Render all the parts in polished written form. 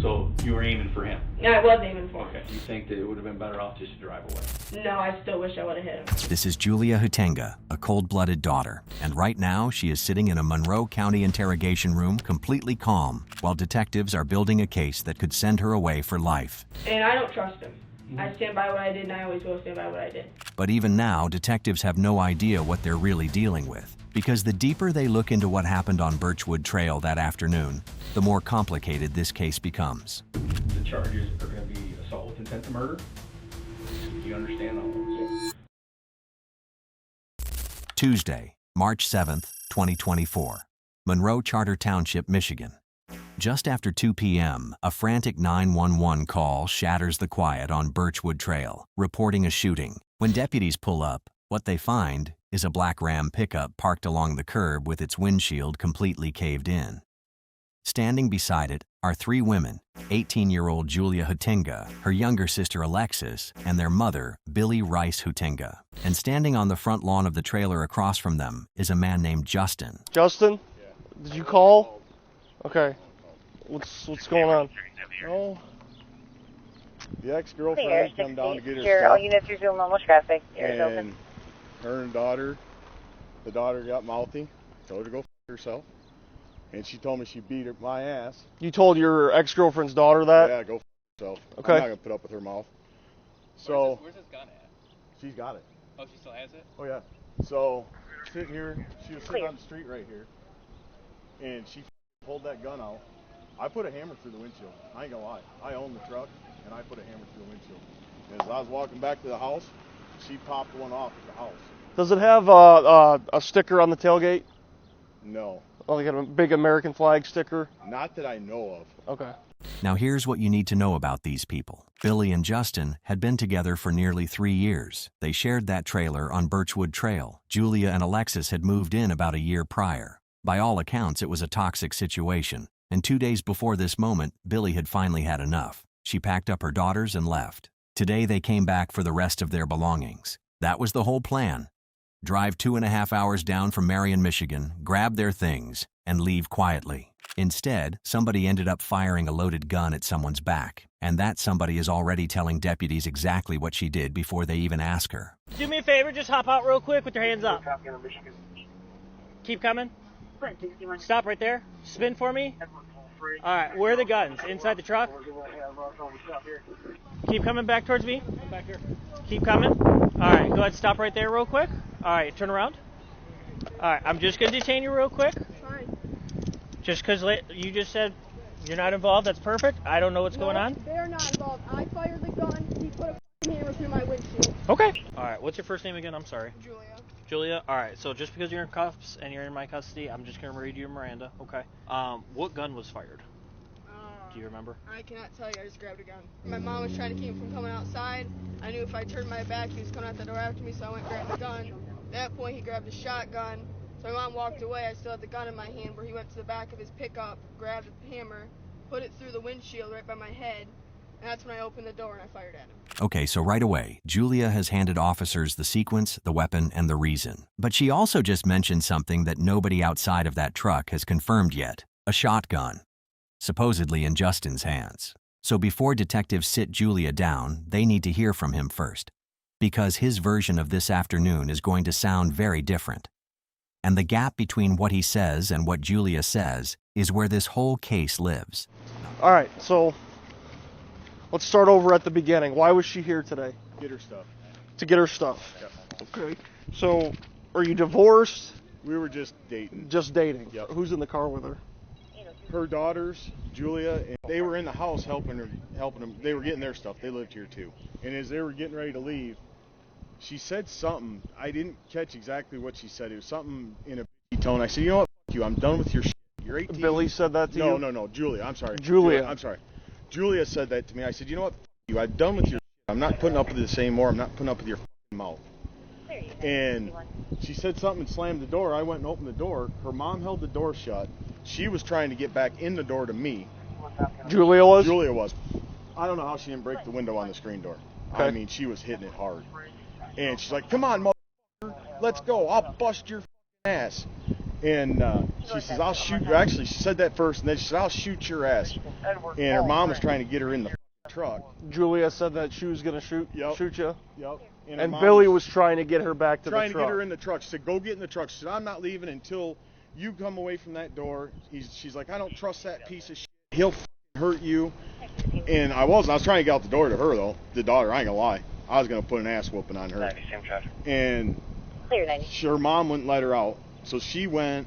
So you were aiming for him? Yeah, I was aiming for him. Okay. Do you think that it would have been better off just to drive away? No, I still wish I would have hit him. This is Julia Hutenga, a cold-blooded daughter, and right now she is sitting in a Monroe County interrogation room completely calm, while detectives are building a case that could send her away for life. And I don't trust him. I stand by what I did, and I always will stand by what I did. But even now, detectives have no idea what they're really dealing with, because the deeper they look into what happened on Birchwood Trail that afternoon, the more complicated this case becomes. The charges are going to be assault with intent to murder. Do you understand all those? Tuesday, March 7th, 2024, Monroe Charter Township, Michigan. Just after 2 p.m., a frantic 911 call shatters the quiet on Birchwood Trail, reporting a shooting. When deputies pull up, what they find is a black Ram pickup parked along the curb with its windshield completely caved in. Standing beside it are three women, 18-year-old Julia Hutenga, her younger sister Alexis, and their mother, Billy Rice Hutenga. And standing on the front lawn of the trailer across from them is a man named Justin. Justin? Yeah. Did you call? Okay. What's going on? Oh, the ex-girlfriend come down to get her stuff. All units are doing normal traffic. And her and the daughter got mouthy, told her to go f*** herself. And she told me she beat my ass. You told your ex-girlfriend's daughter that? Yeah, go f*** herself. Okay. I'm not going to put up with her mouth. So, where's this gun at? She's got it. Oh, she still has it? Oh, yeah. So, sitting here, she was sitting on the street right here. And she pulled that gun out. I put a hammer through the windshield. I ain't gonna lie. I own the truck, and I put a hammer through the windshield. And as I was walking back to the house, she popped one off at the house. Does it have a sticker on the tailgate? No. Like a big American flag sticker? Not that I know of. Okay. Now here's what you need to know about these people. Billy and Justin had been together for nearly 3 years. They shared that trailer on Birchwood Trail. Julia and Alexis had moved in about a year prior. By all accounts, it was a toxic situation. And 2 days before this moment, Billy had finally had enough. She packed up her daughters and left. Today they came back for the rest of their belongings. That was the whole plan. Drive 2.5 hours down from Marion, Michigan, grab their things, and leave quietly. Instead, somebody ended up firing a loaded gun at someone's back. And that somebody is already telling deputies exactly what she did before they even ask her. Do me a favor, just hop out real quick with your hands up. Keep coming. Stop right there. Spin for me. All right, where are the guns? Inside the truck? Keep coming back towards me. Back here. Keep coming. All right, go ahead, stop right there real quick. All right, turn around. All right, I'm just going to detain you real quick. Fine. Just because you just said you're not involved, that's perfect. I don't know what's going on. They're not involved. I fired the gun. He put a hammer through my windshield. Okay. All right, what's your first name again? I'm sorry. Julia. Julia? All right, so just because you're in cuffs and you're in my custody, I'm just going to read you Miranda. Okay. What gun was fired? Do you remember? I cannot tell you. I just grabbed a gun. My mom was trying to keep him from coming outside. I knew if I turned my back, he was coming out the door after me, so I went and grabbed the gun. At that point, he grabbed a shotgun. So my mom walked away. I still had the gun in my hand, where he went to the back of his pickup, grabbed a hammer, put it through the windshield right by my head, and that's when I opened the door and I fired at him. Okay, so right away, Julia has handed officers the sequence, the weapon, and the reason. But she also just mentioned something that nobody outside of that truck has confirmed yet. A shotgun. Supposedly in Justin's hands. So before detectives sit Julia down, they need to hear from him first. Because his version of this afternoon is going to sound very different. And the gap between what he says and what Julia says is where this whole case lives. All right, so let's start over at the beginning. Why was she here today? Get her stuff. To get her stuff? Yep. Okay. So, are you divorced? We were just dating. Just dating? Yep. Who's in the car with her? Her daughters, Julia, and they were in the house helping them. They were getting their stuff. They lived here too. And as they were getting ready to leave, she said something. I didn't catch exactly what she said. It was something in a tone. I said, you know what, f*** you. I'm done with your shit. You're 18. Billy said that to you? No. Julia. I'm sorry. Julia. I'm sorry. Julia said that to me. I said, you know what, f*** you. I'm done with your shit. I'm not putting up with this anymore. I'm not putting up with your f***ing mouth. And she said something and slammed the door. I went and opened the door. Her mom held the door shut. She was trying to get back in the door to me. Julia was? Julia was. I don't know how she didn't break the window on the screen door. Okay. I mean, she was hitting it hard. And she's like, come on, motherfucker, let's go. I'll bust your ass. And she says, I'll shoot you. Actually, she said that first, and then she said, I'll shoot your ass. And her mom was trying to get her in the truck. Julia said that she was going to shoot you? Yep. And Billy was trying to get her back to the truck. Trying to get her in the truck. She said, go get in the truck. She said, I'm not leaving until you come away from that door. She's like, I don't trust that piece of shit. He'll hurt you. And I was trying to get out the door to her, though. The daughter, I ain't going to lie. I was going to put an ass whooping on her. And her mom wouldn't let her out. So she went,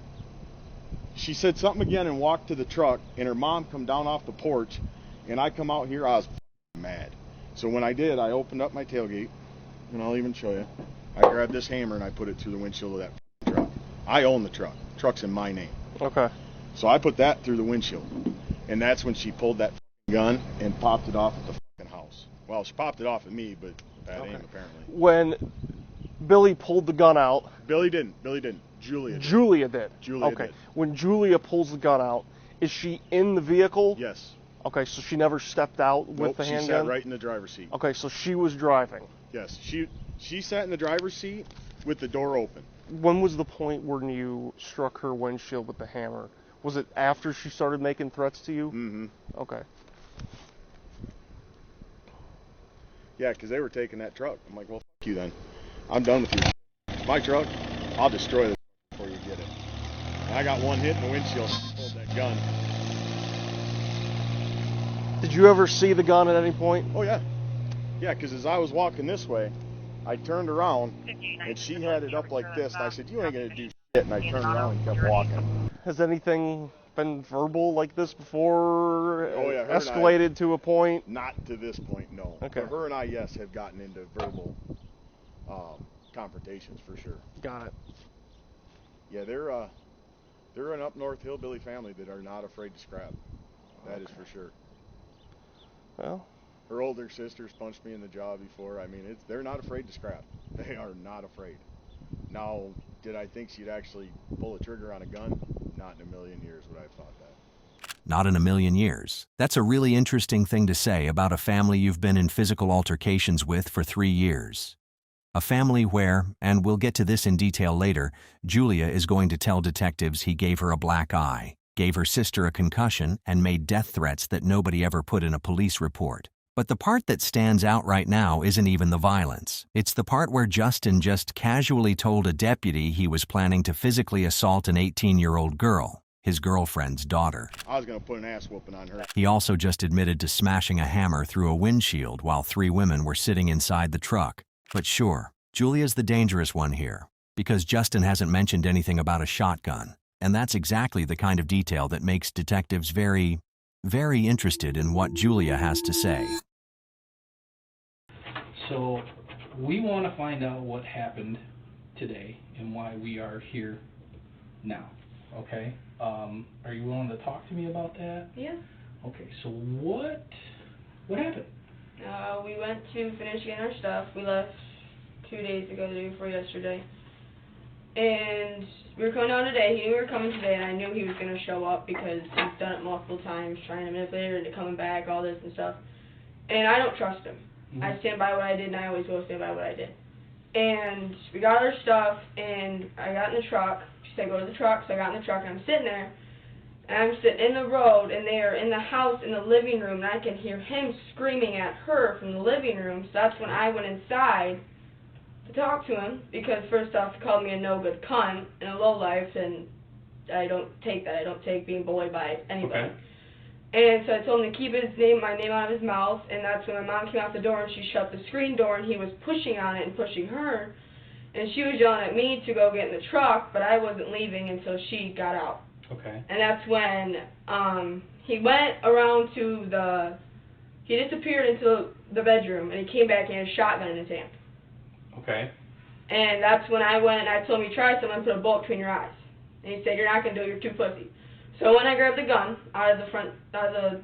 she said something again and walked to the truck, and her mom come down off the porch, and I come out here, I was mad. So when I did, I opened up my tailgate, and I'll even show you. I grabbed this hammer and I put it through the windshield of that truck. I own the truck. The truck's in my name. Okay. So I put that through the windshield, and that's when she pulled that gun and popped it off at the fucking house. Well, she popped it off at me, but at aim apparently. When Billy pulled the gun out. Billy didn't. Julia did. Julia did. Julia did. When Julia pulls the gun out, is she in the vehicle? Yes. Okay, so she never stepped out with the handgun? She sat right in the driver's seat. Okay, so she was driving. Yes, she sat in the driver's seat with the door open. When was the point when you struck her windshield with the hammer? Was it after she started making threats to you? Mm-hmm. Okay. Yeah, because they were taking that truck. I'm like, well, f*** you then. I'm done with you. My truck, I'll destroy it before you get it. And I got one hit in the windshield and pulled that gun. Did you ever see the gun at any point? Oh, yeah. Yeah, because as I was walking this way, I turned around, and she had it up like this, and I said, you ain't going to do shit, and I turned around and kept walking. Has anything been verbal like this before? Oh, yeah. Escalated to a point? Not to this point, no. Okay. But her and I, yes, have gotten into verbal confrontations for sure. Got it. Yeah, they're an up north hillbilly family that are not afraid to scrap. That is for sure. Well, her older sisters punched me in the jaw before. I mean, they're not afraid to scrap. They are not afraid. Now, did I think she'd actually pull a trigger on a gun? Not in a million years would I have thought that. Not in a million years. That's a really interesting thing to say about a family you've been in physical altercations with for 3 years. A family where, and we'll get to this in detail later, Julia is going to tell detectives he gave her a black eye, gave her sister a concussion, and made death threats that nobody ever put in a police report. But the part that stands out right now isn't even the violence. It's the part where Justin just casually told a deputy he was planning to physically assault an 18-year-old girl, his girlfriend's daughter. I was going to put an ass whooping on her. He also just admitted to smashing a hammer through a windshield while 3 women were sitting inside the truck. But sure, Julia's the dangerous one here, because Justin hasn't mentioned anything about a shotgun. And that's exactly the kind of detail that makes detectives very, very interested in what Julia has to say. So we want to find out what happened today and why we are here now, okay? Are you willing to talk to me about that? Yeah. Okay, so what happened? We went to finish getting our stuff. We left 2 days ago, the day before yesterday. And we were coming down today. He knew we were coming today, and I knew he was going to show up because he's done it multiple times, trying to manipulate her into coming back, all this and stuff. And I don't trust him. Mm-hmm. I stand by what I did, and I always will stand by what I did. And we got our stuff, and I got in the truck. She said, go to the truck, so I got in the truck, and I'm sitting there. And I'm sitting in the road, and they are in the house in the living room, and I can hear him screaming at her from the living room. So that's when I went inside to talk to him, because first off, he called me a no-good cunt and a lowlife, and I don't take that. I don't take being bullied by anybody. Okay. And so I told him to keep my name out of his mouth, and that's when my mom came out the door, and she shut the screen door, and he was pushing on it and pushing her, and she was yelling at me to go get in the truck, but I wasn't leaving until she got out. Okay. And that's when he went around to he disappeared into the bedroom, and he came back and had a shotgun in his hand. Okay. And that's when I went and I told him, try something, I'm going to put a bullet between your eyes. And he said, you're not going to do it, you're too pussy. So when I grabbed the gun out of the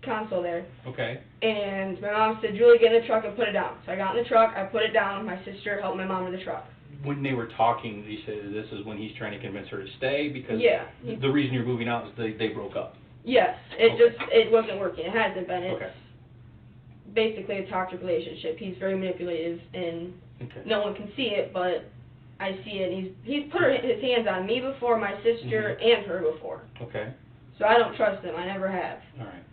console there, okay, and my mom said, Julie, get in the truck and put it down. So I got in the truck, I put it down, my sister helped my mom in the truck. When they were talking, you said this is when he's trying to convince her to stay, because yeah, the reason you're moving out is they broke up. Yes, it wasn't working, it hasn't been. It's okay. Basically a toxic relationship. He's very manipulative, and no one can see it, but I see it. He's put his hands on me before, my sister, and her before. Okay. So I don't trust him. I never have. All right.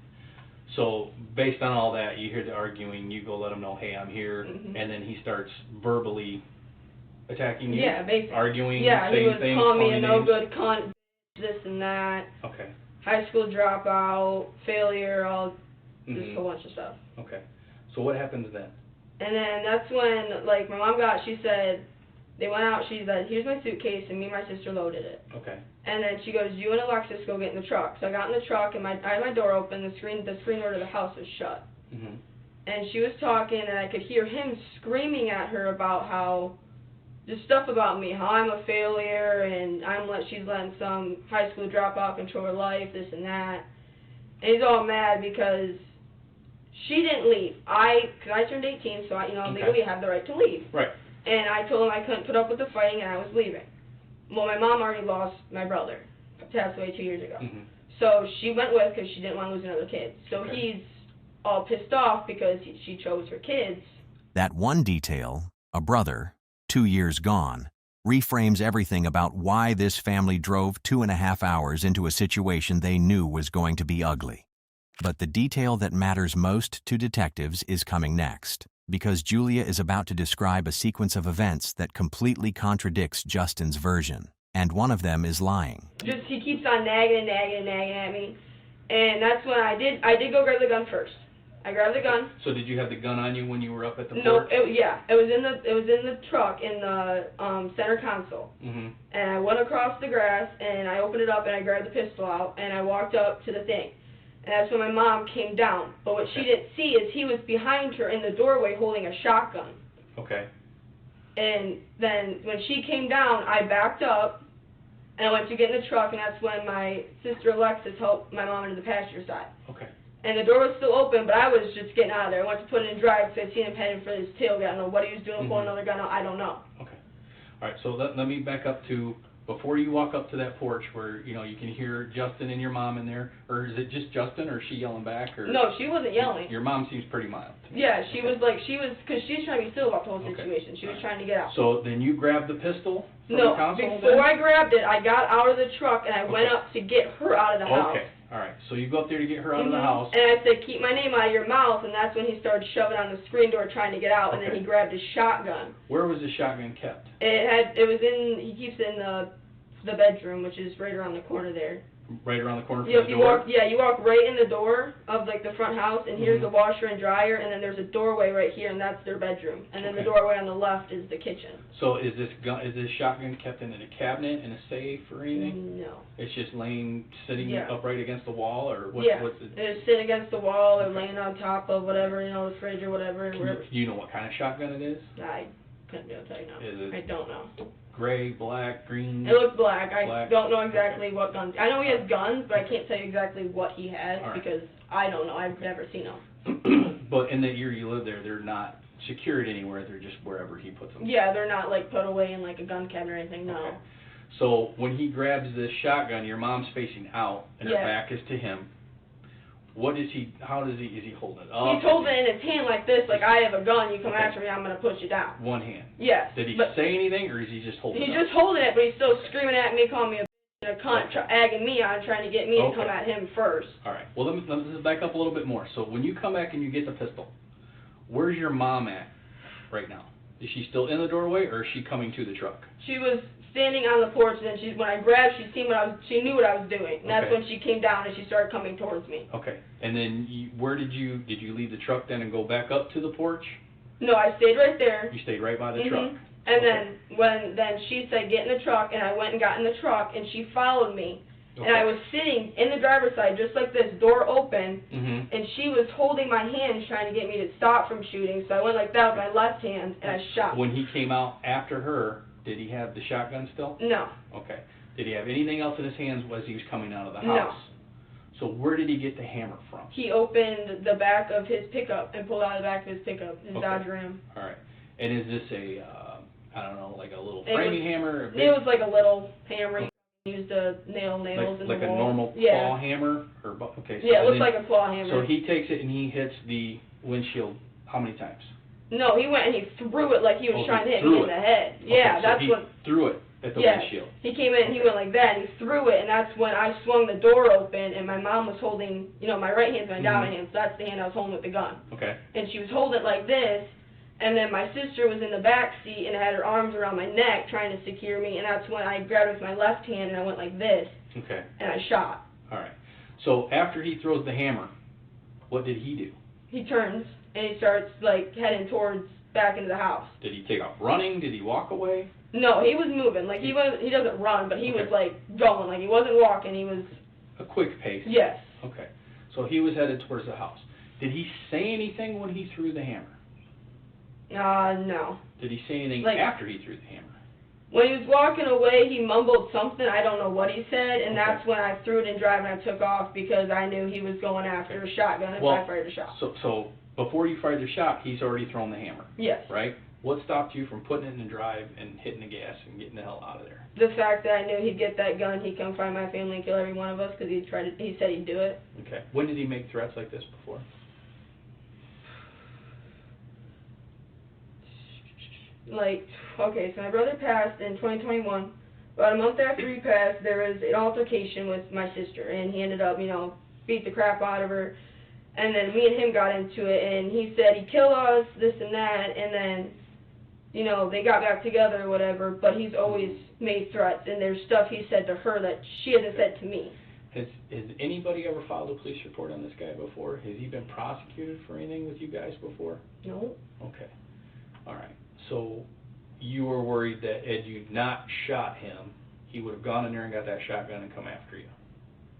So based on all that, you hear the arguing, you go let him know, hey, I'm here, and then he starts verbally attacking you? Yeah, basically. Arguing, yeah, saying things, he was calling me a no names? good cunt, this and that. Okay. High school dropout, failure, all just a whole bunch of stuff. Okay. So what happens then? And then that's when, like, my mom got, she said, they went out, she said, here's my suitcase, and me and my sister loaded it. Okay. And then she goes, you and Alexis go get in the truck. So I got in the truck, and I had my door open, the screen door to the house was shut. And she was talking, and I could hear him screaming at her about how, just stuff about me, how I'm a failure, and she's letting some high school dropout control her life, this and that. And he's all mad because she didn't leave. Because I turned 18, so I, legally have the right to leave. Right. And I told him I couldn't put up with the fighting, and I was leaving. Well, my mom already lost my brother, passed away 2 years ago. So she went with because she didn't want to lose another kid. So he's all pissed off because she chose her kids. That one detail, a brother, 2 years gone, reframes everything about why this family drove 2.5 hours into a situation they knew was going to be ugly. But the detail that matters most to detectives is coming next, because Julia is about to describe a sequence of events that completely contradicts Justin's version, and one of them is lying. He keeps on nagging at me, and that's when I did go grab the gun first. I grabbed the gun. So did you have the gun on you when you were up at the No, porch? it was in the truck in the center console. And I went across the grass and I opened it up and I grabbed the pistol out and I walked up to the thing. And that's when my mom came down. But what she didn't see is he was behind her in the doorway holding a shotgun. Okay. And then when she came down, I backed up and I went to get in the truck, and that's when my sister Alexis helped my mom into the passenger side. Okay. And the door was still open, but I was just getting out of there. I went to put it in drive because I'd seen him heading for his tailgate. I don't know what he was doing, pulling another gun out. I don't know. Okay. All right, so let me back up to before you walk up to that porch where, you can hear Justin and your mom in there, or is it just Justin, or is she yelling back? Or No, she wasn't yelling. Your mom seems pretty mild. Yeah, she was, because she's trying to be civil about the whole situation. She was trying to get out. So then you grabbed the pistol from No, the console? before I grabbed it, I got out of the truck and I went up to get her out of the house. Okay, all right. So you go up there to get her out of the house. And I said, keep my name out of your mouth, and that's when he started shoving on the screen door trying to get out, and then he grabbed his shotgun. Where was the shotgun kept? He keeps it in the bedroom, which is right around the corner there. Right around the corner from the door? You walk right in the door of the front house, and here's the washer and dryer, and then there's a doorway right here, and that's their bedroom. And then the doorway on the left is the kitchen. So is this shotgun kept in a cabinet, in a safe, or anything? No. It's just sitting upright against the wall, or what's it? It's sitting against the wall, or laying on top of whatever, the fridge or whatever. Do you know what kind of shotgun it is? I couldn't be able to tell you now. Is it I don't know. Gray, black, green? It looks black. I don't know exactly what guns. I know he has guns, but I can't tell you exactly what he has because I don't know. I've never seen them. But in the year you lived there, they're not secured anywhere. They're just wherever he puts them. Yeah, they're not put away in a gun cabinet or anything. No. Okay. So when he grabs this shotgun, your mom's facing out, and her back is to him. Is he holding it up? He's holding it in his hand like this, like I have a gun, you come after me, I'm going to push you down. One hand? Yes. Did he say anything, or is he just holding it? He's just holding it, but he's still screaming at me, calling me a cunt, egging me on, trying to get me to come at him first. All right. Well, let's back up a little bit more. So when you come back and you get the pistol, where's your mom at right now? Is she still in the doorway, or is she coming to the truck? She was standing on the porch, and then when I grabbed, she knew what I was doing. And that's when she came down and she started coming towards me. Okay. And then where did you leave the truck then and go back up to the porch? No, I stayed right there. You stayed right by the truck. And then she said get in the truck, and I went and got in the truck, and she followed me. And I was sitting in the driver's side just like this, door open, and she was holding my hand trying to get me to stop from shooting. So I went like that with my left hand, and I shot. When he came out after her, did he have the shotgun still? No. Okay. Did he have anything else in his hands as he was coming out of the house? No. So where did he get the hammer from? He opened the back of his pickup and pulled out the back of his pickup, his Dodge Ram. All right. And is this I don't know, like a little framing hammer? It was like a little hammer. He used to nail nails in the wall. Like a normal claw hammer? It looks like a claw hammer. So he takes it and he hits the windshield how many times? No, he went and he threw it like he was trying to hit me in the head. Okay, Yeah, so that's he what. threw it at the Yeah, windshield. he came in and he went like that and he threw it, and that's when I swung the door open and my mom was holding, you know, my right hand's my dominant hand, so that's the hand I was holding with the gun. Okay. And she was holding it like this, and then my sister was in the back seat and had her arms around my neck trying to secure me, and that's when I grabbed it with my left hand and I went like this. Okay. And I shot. All right. So after he throws the hammer, what did he do? He turns and he starts like heading towards back into the house. Did he take off running? Did he walk away? No, he was moving. Like he doesn't run, but he was Okay. like going. Like he wasn't walking. He was. A quick pace. Yes. Okay. So he was headed towards the house. Did he say anything when he threw the hammer? No. Did he say anything Like- after he threw the hammer? When he was walking away, he mumbled something. I don't know what he said, and Okay. that's when I threw it in drive and I took off because I knew he was going after a shotgun if I fired a shot. So before you fired the shot, he's already thrown the hammer, Yes. right? What stopped you from putting it in drive and hitting the gas and getting the hell out of there? The fact that I knew he'd get that gun, he'd come find my family and kill every one of us because he said he'd do it. Okay. When did he make threats like this before? Like, okay, so my brother passed in 2021. About a month after he passed, there was an altercation with my sister, and he ended up, you know, beat the crap out of her. And then me and him got into it, and he said he'd kill us, this and that, and then, you know, they got back together or whatever, but he's always made threats, and there's stuff he said to her that she hasn't said to me. Has anybody ever filed a police report on this guy before? Has he been prosecuted for anything with you guys before? No. Okay. All right. So you were worried that had you not shot him, he would have gone in there and got that shotgun and come after you.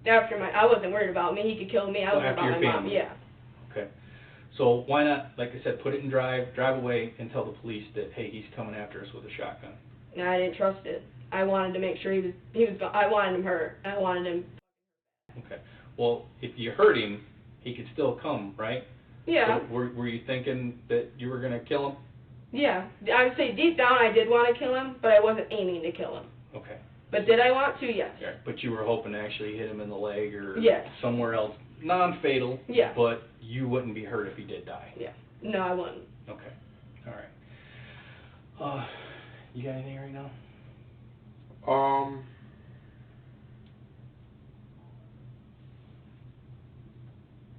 I wasn't worried about me. He could kill me. I was worried After about your my mom. family. Yeah. Okay. So why not, like I said, put it in drive away, and tell the police that, hey, he's coming after us with a shotgun. And I didn't trust it. I wanted to make sure I wanted him hurt. I wanted him. Okay. Well, if you hurt him, he could still come, right? Yeah. So were you thinking that you were going to kill him? Yeah. I would say deep down I did want to kill him, but I wasn't aiming to kill him. Okay. But did I want to? Yes. Yeah. But you were hoping to actually hit him in the leg or Yes. somewhere else, non-fatal. Yeah. But you wouldn't be hurt if he did die. Yeah. No, I wouldn't. Okay. All right. You got anything right now?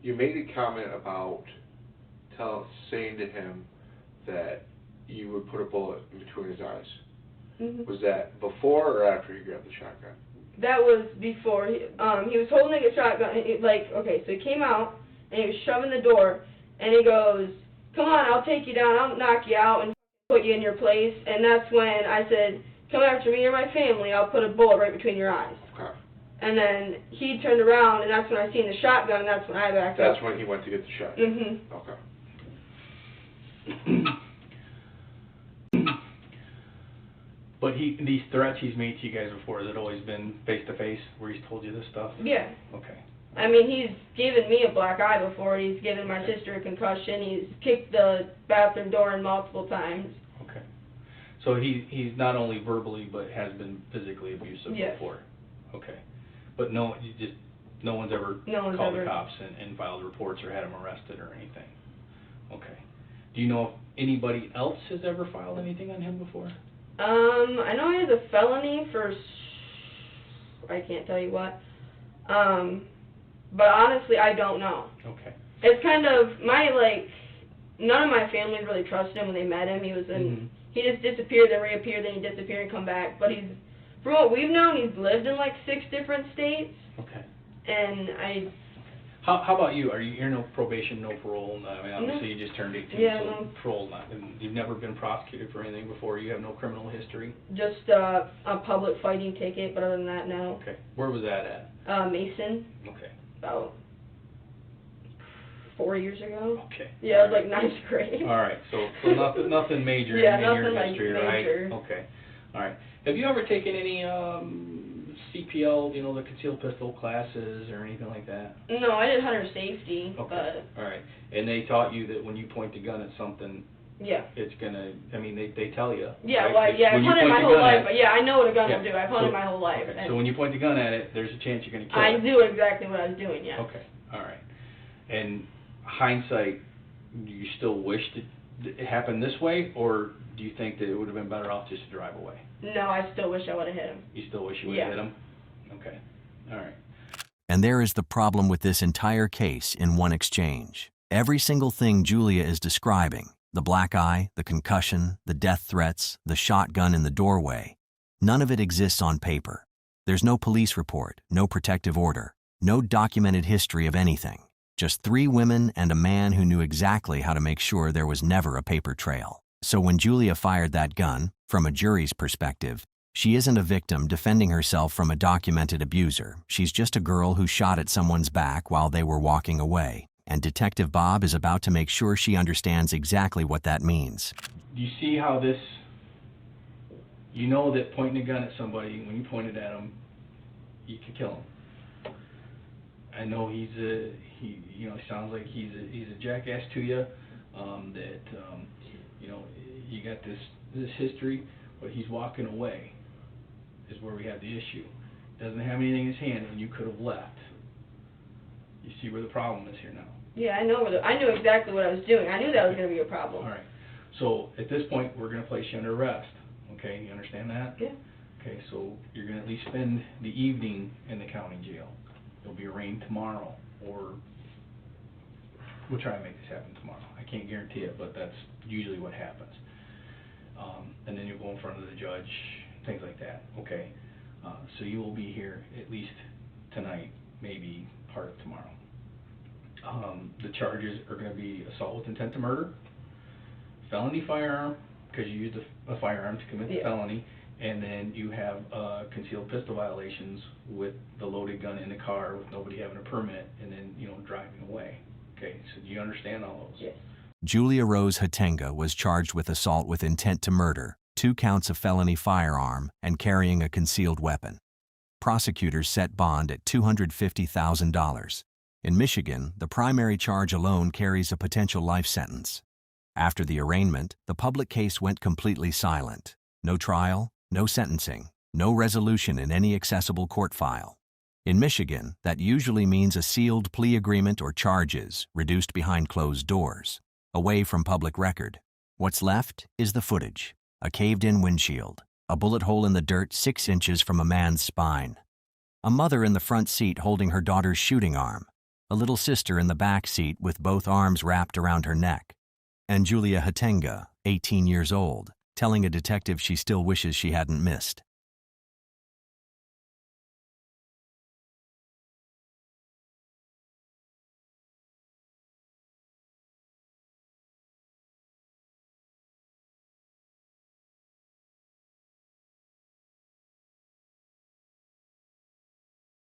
You made a comment about saying to him that you would put a bullet in between his eyes. Mhm. Was that before or after he grabbed the shotgun? That was before. He was holding a shotgun. Okay, so he came out and he was shoving the door, and he goes, "Come on, I'll take you down. I'll knock you out and put you in your place." And that's when I said, "Come after me or my family. I'll put a bullet right between your eyes." Okay. And then he turned around, and that's when I seen the shotgun, and that's when I backed up. That's when he went to get the shotgun. Mhm. Okay. But these threats he's made to you guys before, has it always been face-to-face where he's told you this stuff? Yeah. Okay. I mean, he's given me a black eye before. He's given my sister a concussion. He's kicked the bathroom door in multiple times. Okay. So he's not only verbally but has been physically abusive Yes. before. Okay. But no one's ever called the cops and filed reports or had him arrested or anything. Okay. Do you know if anybody else has ever filed anything on him before? I know he has a felony for I can't tell you what. But honestly, I don't know. Okay. It's kind of none of my family really trusted him when they met him. He was he just disappeared, then reappeared, then he disappeared and come back. But from what we've known, he's lived in like 6 different states. Okay. And How about you? You're no probation, no parole? I mean, obviously you just turned 18, Yeah, so no. parole's not. And you've never been prosecuted for anything before? You have no criminal history? just a public fighting ticket, but other than that, no. Okay. Where was that at? Mason, Okay. about 4 years ago. Okay. Yeah, it was like 9th grade. All right. So nothing major Yeah, in your nothing, like, history, major. right? Okay. All right. Have you ever taken any CPL, the concealed pistol classes or anything like that? No, I did hunter safety, Okay. All right. And they taught you that when you point the gun at something, but yeah. it's gonna. I mean, they tell you. Yeah, right? well, yeah, I've When you hunted point my the whole gun life, at- but yeah, I know what a gun Yeah. will do. I've hunted So- my whole life. Okay. and So when you point the gun at it, there's a chance you're gonna kill I it. knew exactly what I was doing, yeah. Okay. All right. And hindsight, do you still wish that it happened this way, or do you think that it would have been better off just to drive away? No, I still wish I would have hit him. You still wish you would have hit him? Okay. All right. And there is the problem with this entire case in one exchange. Every single thing Julia is describing, the black eye, the concussion, the death threats, the shotgun in the doorway, none of it exists on paper. There's no police report, no protective order, no documented history of anything. Just 3 women and a man who knew exactly how to make sure there was never a paper trail. So when Julia fired that gun, from a jury's perspective, she isn't a victim defending herself from a documented abuser. She's just a girl who shot at someone's back while they were walking away. And Detective Bob is about to make sure she understands exactly what that means. Do you see how this, you know that pointing a gun at somebody, when you point it at him, you can kill him. I know he sounds like he's a jackass to you, you got this history, but he's walking away is where we have the issue. Doesn't have anything in his hand, and you could have left. You see where the problem is here now? Yeah, I knew exactly what I was doing. I knew that was going to be a problem. All right. So at this point, we're going to place you under arrest. Okay, you understand that? Yeah. Okay, so you're going to at least spend the evening in the county jail. You'll be arraigned tomorrow, or we'll try to make this happen tomorrow. I can't guarantee it, but that's usually what happens. And then you'll go in front of the judge, things like that. Okay, so you will be here at least tonight, maybe part of tomorrow. The charges are going to be assault with intent to murder, felony firearm, because you used a firearm to commit the felony, and then you have concealed pistol violations with the loaded gun in the car with nobody having a permit, and then, driving away. Okay, so do you understand all those? Yes. Julia Rose Hatenga was charged with assault with intent to murder, 2 counts of felony firearm, and carrying a concealed weapon. Prosecutors set bond at $250,000. In Michigan, the primary charge alone carries a potential life sentence. After the arraignment, the public case went completely silent. No trial, no sentencing, no resolution in any accessible court file. In Michigan, that usually means a sealed plea agreement or charges reduced behind closed doors, away from public record. What's left is the footage: a caved-in windshield, a bullet hole in the dirt 6 inches from a man's spine, a mother in the front seat holding her daughter's shooting arm, a little sister in the back seat with both arms wrapped around her neck, and Julia Hatenga, 18 years old, telling a detective she still wishes she hadn't missed.